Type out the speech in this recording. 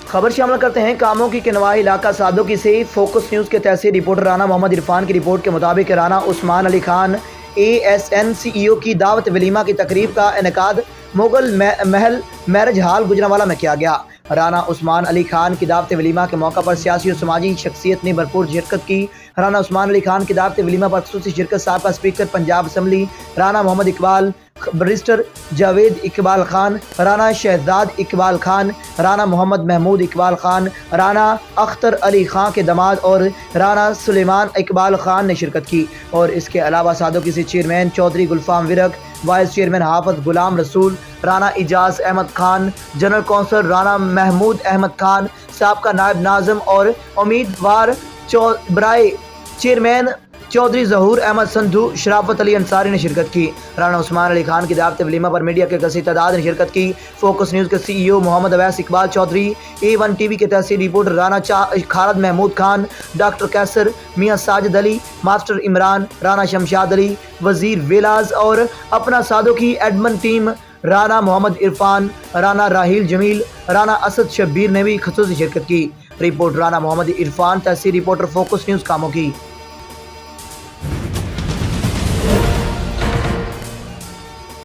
خبر شامل کرتے ہیں کاموں کی کنوائی علاقہ سادوکی سے فوکس نیوز کے تحصیل رپورٹر رانا محمد عرفان کی رپورٹ کے مطابق رانا عثمان علی خان ASN CEO کی دعوت ولیمہ کی تقریب کا انعقاد مغل محل میرج ہال گجرانوالہ میں کیا گیا۔ رانا عثمان علی خان کی دعوت ولیمہ کے موقع پر سیاسی اور سماجی شخصیت نے بھرپور شرکت کی۔ رانا عثمان علی خان کی دعوت ولیمہ پر خصوصی شرکت سابقہ اسپیکر پنجاب اسمبلی رانا محمد اقبال، بریسٹر جاوید اقبال خان، رانا شہزاد اقبال خان، رانا محمد محمود اقبال خان، رانا اختر علی خان کے داماد اور رانا سلیمان اقبال خان نے شرکت کی۔ اور اس کے علاوہ سادوکی سے chairman Chaudhry Gulfam Virk, vice chairman Hafiz Ghulam Rasool, Rana Ijaz Ahmad Khan, general council Rana Mahmood Ahmad Khan, سابقہ نائب ناظم اور امیدوار برائے چیئرمین چودھری ظہور احمد سندھو، شرافت علی انصاری نے شرکت کی۔ رانا عثمان علی خان کی دعوت ولیمہ پر میڈیا کے کثیر تعداد نے شرکت کی۔ فوکس نیوز کے CEO محمد اویس اقبال چودھری، A1 TV کے تحصیل رپورٹر رانا خالد محمود خان، ڈاکٹر کیسر، میاں ساجد علی، ماسٹر عمران، رانا شمشاد علی، وزیر ویلاز اور اپنا سادوکی ایڈمن ٹیم رانا محمد عرفان، رانا راحیل جمیل، رانا اسد شبیر نے بھی خصوصی شرکت کی۔ رپورٹ رانا محمد عرفان، تحصیل رپورٹر فوکس نیوز کاموں کی۔